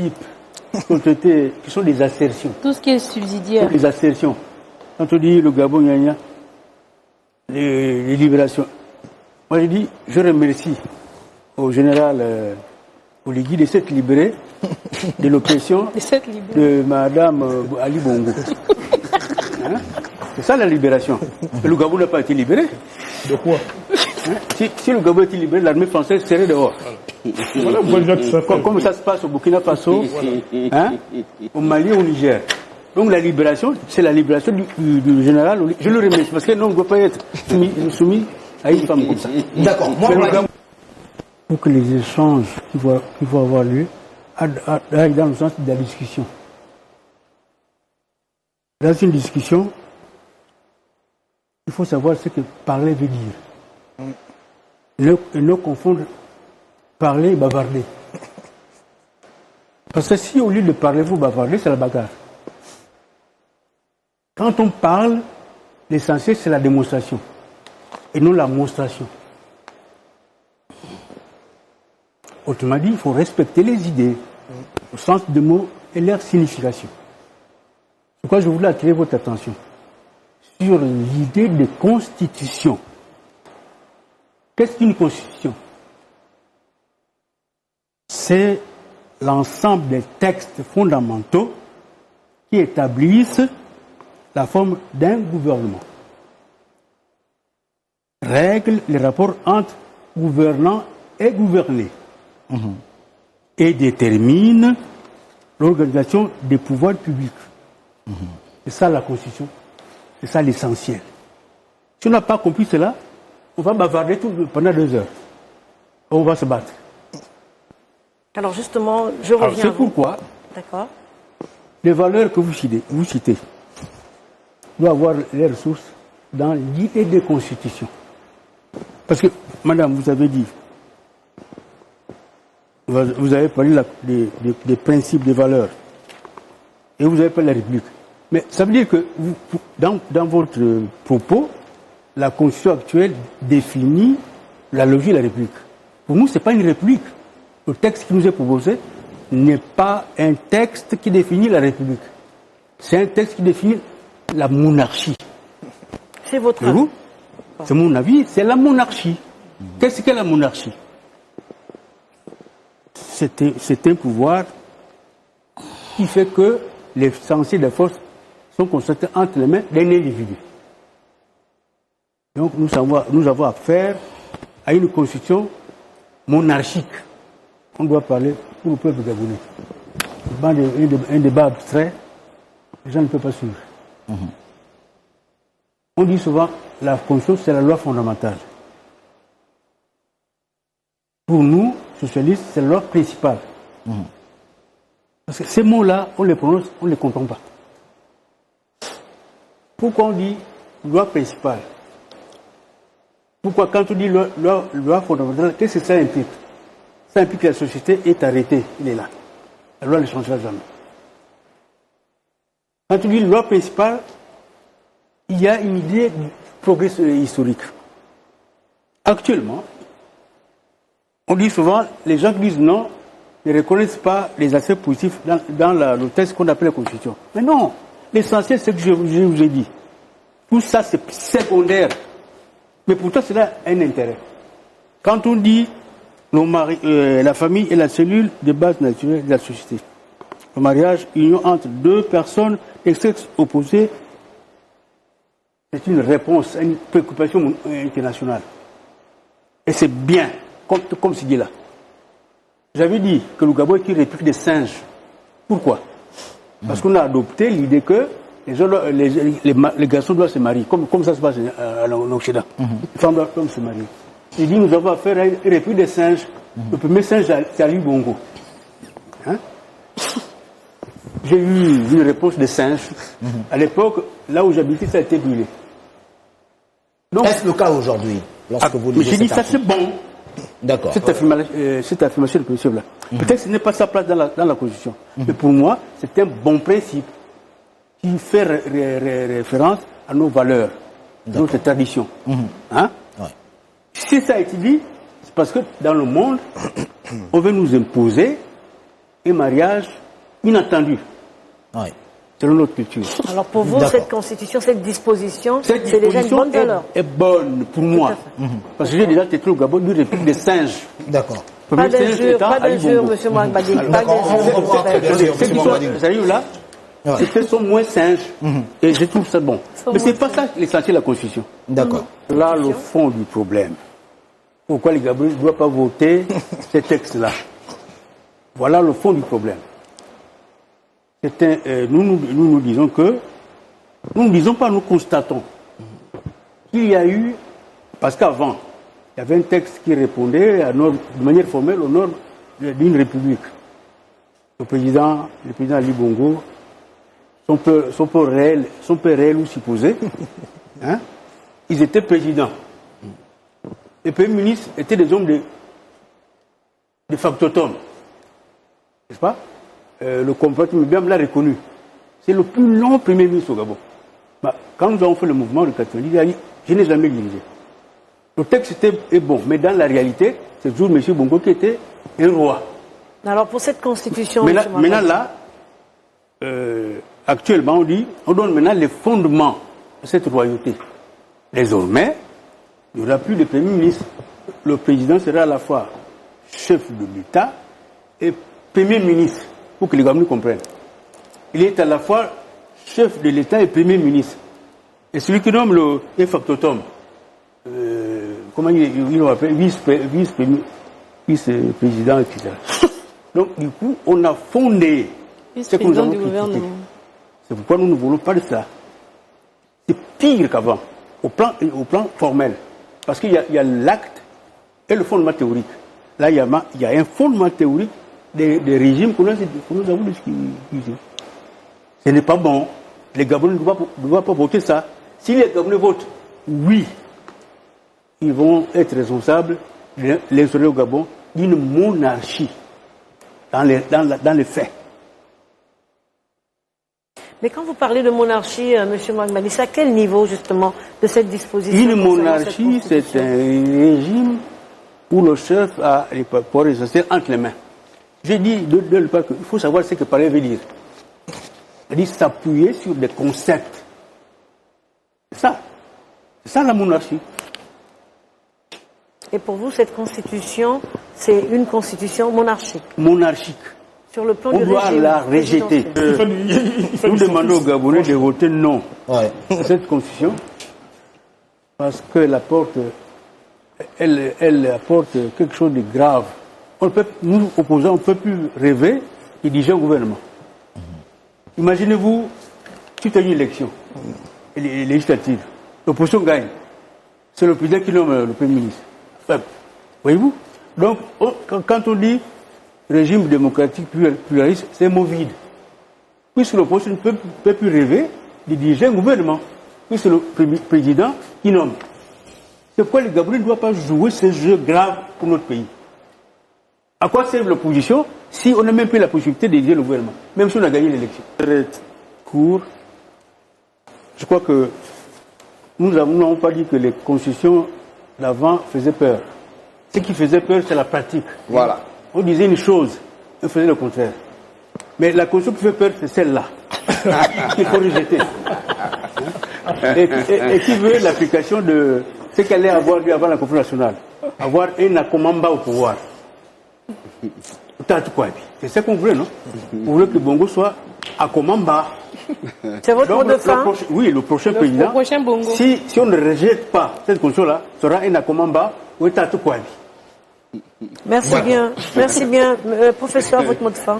principes qui sont des assertions. Tout ce qui est subsidiaire. Les assertions. Quand on dit le Gabon, les libérations. Moi, je dis, je remercie au général Oligui de s'être libéré de l'oppression de Madame Ali Bongo. Hein? C'est ça la libération. Et le Gabon n'a pas été libéré. De quoi? Si le Gabon était libéré, l'armée française serait dehors. Voilà, comme ça se passe au Burkina Faso, au Mali, au Niger. Donc la libération, c'est la libération du général. Je le remercie parce que non, on ne doit pas être soumis à une femme comme ça. D'accord. Pour que les échanges qui vont avoir lieu aillent dans le sens de la discussion. Dans une discussion, il faut savoir ce que parler veut dire. Et ne confondre parler et bavarder. Parce que si au lieu de parler, vous bavardez, c'est la bagarre. Quand on parle, l'essentiel c'est la démonstration et non la monstration. Autrement dit, il faut respecter les idées, au sens des mots et leur signification. C'est pourquoi je voulais attirer votre attention sur l'idée de constitution. Qu'est-ce qu'une constitution? C'est l'ensemble des textes fondamentaux qui établissent la forme d'un gouvernement. Règle les rapports entre gouvernants et gouvernés. Et détermine l'organisation des pouvoirs publics. C'est ça la Constitution. C'est ça l'essentiel. Si on n'a pas compris cela, on va bavarder pendant 2 heures. On va se battre. Alors justement, je reviens. C'est pourquoi les valeurs que vous citez doivent avoir les ressources dans l'idée de constitution. Parce que, madame, vous avez dit, vous avez parlé des principes, des valeurs, et vous avez parlé de la République. Mais ça veut dire que dans votre propos, la Constitution actuelle définit la logique de la République. Pour nous, ce n'est pas une République. Le texte qui nous est proposé n'est pas un texte qui définit la République. C'est un texte qui définit la monarchie. C'est votre avis. C'est mon avis, c'est la monarchie. Qu'est-ce qu'est la monarchie? C'est un pouvoir qui fait que l'essentiel des forces sont concentrées entre les mains d'un individu. Donc nous avons affaire à une constitution monarchique. On doit parler pour le peuple gabonais. Un débat abstrait, les gens ne peuvent pas suivre. On dit souvent la Constitution, c'est la loi fondamentale. Pour nous, socialistes, c'est la loi principale. Parce que ces mots-là, on les prononce, on ne les comprend pas. Pourquoi on dit loi principale? Pourquoi quand on dit loi fondamentale, qu'est-ce que ça implique? Ça implique que la société est arrêtée, il est là. La loi ne changera jamais. Quand on dit loi principale, il y a une idée du progrès historique. Actuellement, on dit souvent, les gens qui disent non, ne reconnaissent pas les aspects positifs dans le texte qu'on appelle la Constitution. Mais non, l'essentiel, c'est ce que je vous ai dit. Tout ça, c'est secondaire. Mais pourtant, cela a un intérêt. Quand on dit la famille est la cellule de base naturelle de la société, le mariage, union entre deux personnes de sexe opposé, c'est une réponse à une préoccupation internationale. Et c'est bien, comme c'est dit là. J'avais dit que le Gabon est une république des singes. Pourquoi? Parce qu'on a adopté l'idée que les garçons doivent se marier, comme ça se passe en Occident. Les femmes doivent se marier. J'ai dit nous avons affaire à une république des singes. Le premier singe, c'est Ali Bongo. Hein? J'ai eu une réponse des singes. À l'époque, là où j'habitais, ça a été brûlé. Est-ce le cas aujourd'hui, lorsque vous lisez mais j'ai dit ça, c'est bon. D'accord. Cette affirmation de principe-là. Peut-être que ce n'est pas sa place dans la Constitution. Mais pour moi, c'est un bon principe qui fait référence à nos valeurs, à notre tradition. Hein? Ouais. Si ça a été dit, c'est parce que dans le monde, on veut nous imposer un mariage inattendu, Oui. selon notre culture. Alors pour vous, D'accord. cette constitution, cette disposition, Cette c'est déjà une disposition bonne valeur. est bonne pour moi. Parce que j'ai déjà été au Gabon d'une république des singes. D'accord. Pas Premier singe d'injure, étant pas Ali d'injure, Bongo. monsieur Mouakbadi. Pas d'accord, on d'injure. comprend très bien. Ceux Monsieur qui sont, Mouakbadi. vous savez, là, Ouais. ceux qui sont moins singes, et je trouve ça bon. Mais c'est pas ça l'essentiel de la Constitution. D'accord. Là, le fond du problème. Pourquoi les Gabonais ne doivent pas voter ces textes-là? Voilà le fond du problème. Nous disons que, nous ne disons pas, nous constatons qu'il y a eu, parce qu'avant, il y avait un texte qui répondait de manière formelle aux normes d'une république. Le président Ali Bongo, son père réel ou supposé, hein, ils étaient présidents. Les premiers ministres étaient des hommes de factotum. N'est-ce pas? Le compatriote Mbembe l'a reconnu. C'est le plus long premier ministre au Gabon. Quand nous avons fait le mouvement de 90, il a dit, je n'ai jamais dirigé. Le texte est bon, mais dans la réalité, c'est toujours M. Bongo qui était un roi. Alors pour cette constitution, Maintenant là, actuellement, on donne maintenant les fondements de cette royauté. Désormais, il n'y aura plus de premier ministre. Le président sera à la fois chef de l'État et premier ministre, pour que les Gabonais comprennent. Il est à la fois chef de l'État et premier ministre. Et celui qui nomme le factotum, comment il l'appelle, vice-président, etc. Donc, du coup, on a fondé ce que nous avons critiqué. C'est pourquoi nous ne voulons pas de ça. C'est pire qu'avant, au plan formel. Parce qu'il y a l'acte et le fondement théorique. Là, il y a un fondement théorique des régimes que nous avons discutés. Ce n'est pas bon. Les Gabonais ne doivent pas voter ça. Si les Gabonais votent oui, ils vont être responsables de l'instaurer au Gabon d'une monarchie dans les faits. Mais quand vous parlez de monarchie, M. Mouakbadi, c'est à quel niveau justement de cette disposition? Une monarchie, c'est un régime où le chef a les pouvoirs essentiels entre les mains. J'ai dit de le qu'il faut savoir ce que parler veut dire. C'est-à-dire s'appuyer sur des concepts. C'est ça la monarchie. Et pour vous, cette constitution, c'est une constitution monarchique? Monarchique. Sur le plan On du doit régime la rejeter. Nous demandons aux Gabonais de voter non à cette constitution parce qu'elle apporte, elle apporte quelque chose de grave. Nous, opposants, on ne peut plus rêver et diriger un gouvernement. Imaginez-vous, tu as une élection législative, l'opposition gagne. C'est le président qui nomme le Premier ministre. Enfin, voyez-vous? Donc, quand on dit régime démocratique pluraliste, c'est un mot vide. Puisque l'opposition ne peut plus rêver de diriger un gouvernement. Puisque c'est le président qui nomme. C'est pourquoi les Gabonais ne doivent pas jouer ce jeu grave pour notre pays. À quoi sert l'opposition si on n'a même plus la possibilité de diriger le gouvernement, même si on a gagné l'élection? Très court. Je crois que nous n'avons pas dit que les constitutions d'avant faisaient peur. Ce qui faisait peur, c'est la pratique. Voilà. On disait une chose, on faisait le contraire. Mais la constitution qui fait peur, c'est celle-là, qu'il faut rejeter. Et qui veut l'application de ce qu'elle allait avoir lui avant la conférence nationale. Avoir un Akomamba au pouvoir. C'est ça qu'on voulait, non? On voulait que Bongo soit Akomamba. C'est votre mot de fin? Oui, le prochain président. Prochain Bongo. Si on ne rejette pas cette constitution-là, sera un Akomamba ou un Tatou Kwabi. Merci bien. Merci bien. Professeur, votre mot de fin?